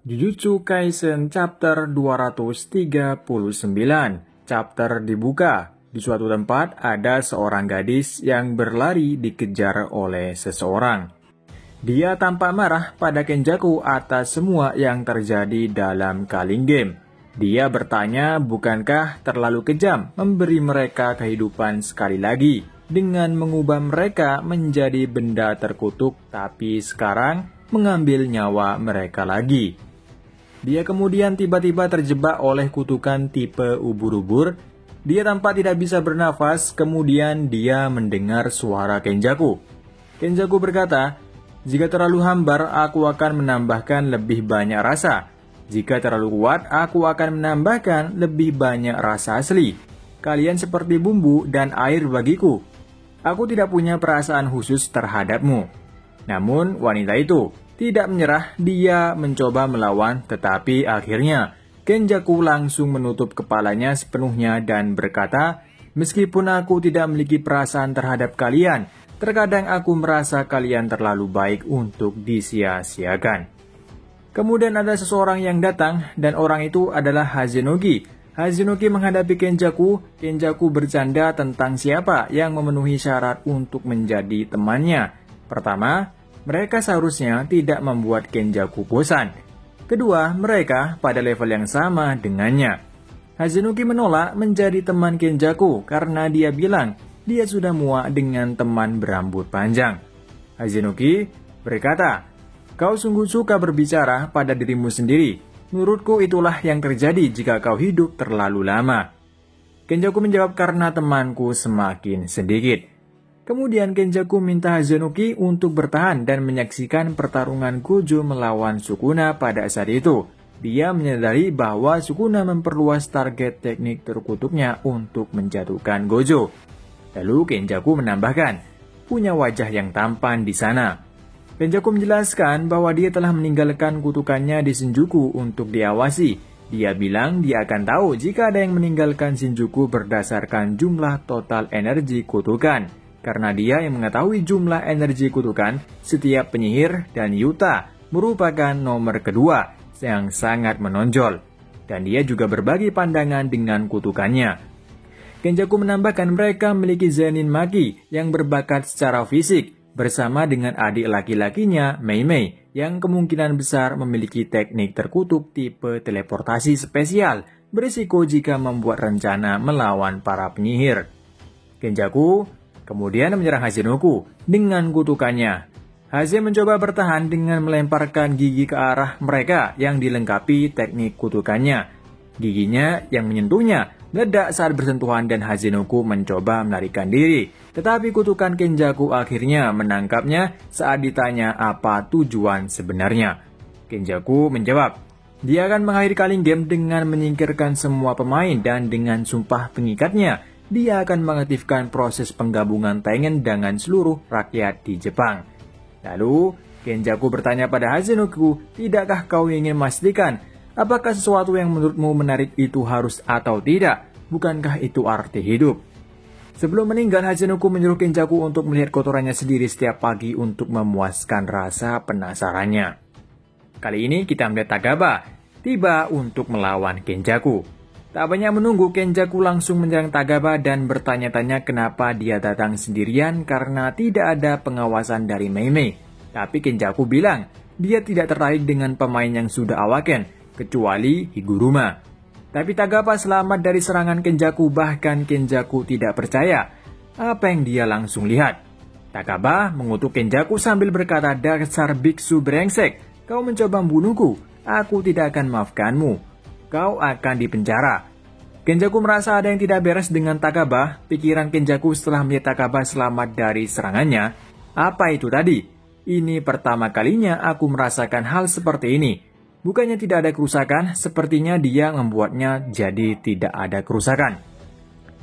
Jujutsu Kaisen chapter 239. Chapter dibuka. Di suatu tempat ada seorang gadis yang berlari dikejar oleh seseorang. Dia tampak marah pada Kenjaku atas semua yang terjadi dalam Culling Game. Dia bertanya, bukankah terlalu kejam memberi mereka kehidupan sekali lagi dengan mengubah mereka menjadi benda terkutuk, tapi sekarang mengambil nyawa mereka lagi. Dia kemudian tiba-tiba terjebak oleh kutukan tipe ubur-ubur. Dia tampak tidak bisa bernafas, kemudian dia mendengar suara Kenjaku. Kenjaku berkata, "Jika terlalu hambar, aku akan menambahkan lebih banyak rasa. Jika terlalu kuat, aku akan menambahkan lebih banyak rasa asli. Kalian seperti bumbu dan air bagiku. Aku tidak punya perasaan khusus terhadapmu." Namun wanita itu tidak menyerah, dia mencoba melawan, tetapi akhirnya Kenjaku langsung menutup kepalanya sepenuhnya dan berkata, "Meskipun aku tidak memiliki perasaan terhadap kalian, terkadang aku merasa kalian terlalu baik untuk disia-siakan." Kemudian ada seseorang yang datang, dan orang itu adalah Hazunogi. Hazunogi menghadapi Kenjaku. Kenjaku bercanda tentang siapa yang memenuhi syarat untuk menjadi temannya. Pertama, mereka seharusnya tidak membuat Kenjaku bosan. Kedua, mereka pada level yang sama dengannya. Hazunogi menolak menjadi teman Kenjaku karena dia bilang dia sudah muak dengan teman berambut panjang. Hazunogi berkata, "Kau sungguh suka berbicara pada dirimu sendiri. Menurutku itulah yang terjadi jika kau hidup terlalu lama." Kenjaku menjawab, "Karena temanku semakin sedikit." Kemudian Kenjaku minta Hazunogi untuk bertahan dan menyaksikan pertarungan Gojo melawan Sukuna pada saat itu. Dia menyadari bahwa Sukuna memperluas target teknik terkutuknya untuk menjatuhkan Gojo. Lalu Kenjaku menambahkan, punya wajah yang tampan di sana. Kenjaku menjelaskan bahwa dia telah meninggalkan kutukannya di Shinjuku untuk diawasi. Dia bilang dia akan tahu jika ada yang meninggalkan Shinjuku berdasarkan jumlah total energi kutukan. Karena dia yang mengetahui jumlah energi kutukan, setiap penyihir dan Yuta merupakan nomor kedua yang sangat menonjol. Dan dia juga berbagi pandangan dengan kutukannya. Kenjaku menambahkan mereka memiliki Zenin Maki yang berbakat secara fisik, bersama dengan adik laki-lakinya, Mei Mei, yang kemungkinan besar memiliki teknik terkutuk tipe teleportasi spesial, berisiko jika membuat rencana melawan para penyihir. Kenjaku kemudian menyerang Hazunogi dengan kutukannya. Haze mencoba bertahan dengan melemparkan gigi ke arah mereka yang dilengkapi teknik kutukannya. Giginya yang menyentuhnya meledak saat bersentuhan dan Hazunogi mencoba melarikan diri. Tetapi kutukan Kenjaku akhirnya menangkapnya saat ditanya apa tujuan sebenarnya. Kenjaku menjawab, dia akan mengakhiri Culling Game dengan menyingkirkan semua pemain dan dengan sumpah pengikatnya, dia akan mengaktifkan proses penggabungan Tengen dengan seluruh rakyat di Jepang. Lalu, Kenjaku bertanya pada Hazunogi, tidakkah kau ingin memastikan apakah sesuatu yang menurutmu menarik itu harus atau tidak? Bukankah itu arti hidup? Sebelum meninggal, Hazunogi menyuruh Kenjaku untuk melihat kotorannya sendiri setiap pagi untuk memuaskan rasa penasarannya. Kali ini kita melihat Tagaba tiba untuk melawan Kenjaku. Tak banyak menunggu, Kenjaku langsung menyerang Tagaba dan bertanya-tanya kenapa dia datang sendirian karena tidak ada pengawasan dari Mei Mei. Tapi Kenjaku bilang dia tidak tertarik dengan pemain yang sudah awaken, kecuali Higuruma. Tapi Tagaba selamat dari serangan Kenjaku, bahkan Kenjaku tidak percaya apa yang dia langsung lihat. Tagaba mengutuk Kenjaku sambil berkata, "Dasar biksu brengsek, kau mencoba membunuhku, aku tidak akan maafkanmu. Kau akan dipenjara." Kenjaku merasa ada yang tidak beres dengan Tagaba. Pikiran Kenjaku setelah melihat Tagaba selamat dari serangannya, apa itu tadi? Ini pertama kalinya aku merasakan hal seperti ini. Bukannya tidak ada kerusakan, sepertinya dia membuatnya jadi tidak ada kerusakan.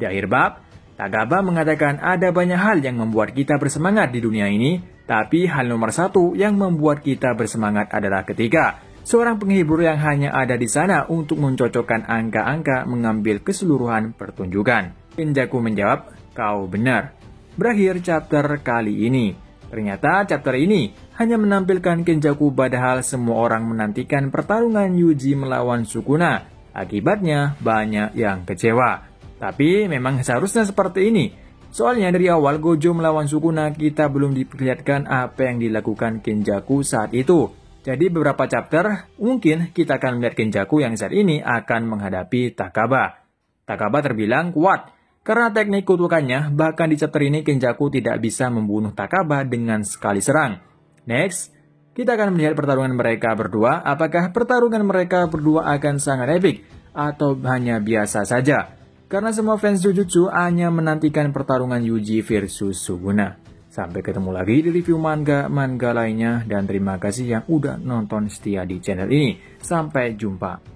Di akhir bab, Tagaba mengatakan ada banyak hal yang membuat kita bersemangat di dunia ini, tapi hal nomor satu yang membuat kita bersemangat adalah ketika seorang penghibur yang hanya ada di sana untuk mencocokkan angka-angka mengambil keseluruhan pertunjukan. Kenjaku menjawab, "Kau benar." Berakhir chapter kali ini. Ternyata chapter ini hanya menampilkan Kenjaku padahal semua orang menantikan pertarungan Yuji melawan Sukuna. Akibatnya banyak yang kecewa. Tapi memang seharusnya seperti ini. Soalnya dari awal Gojo melawan Sukuna kita belum diperlihatkan apa yang dilakukan Kenjaku saat itu. Jadi beberapa chapter mungkin kita akan melihat Kenjaku yang saat ini akan menghadapi Takaba. Takaba terbilang kuat. Karena teknik kutukannya, bahkan di chapter ini Kenjaku tidak bisa membunuh Takaba dengan sekali serang. Next, kita akan melihat pertarungan mereka berdua. Apakah pertarungan mereka berdua akan sangat epic atau hanya biasa saja? Karena semua fans Jujutsu hanya menantikan pertarungan Yuji versus Sukuna. Sampai ketemu lagi di review manga lainnya dan terima kasih yang udah nonton setia di channel ini. Sampai jumpa.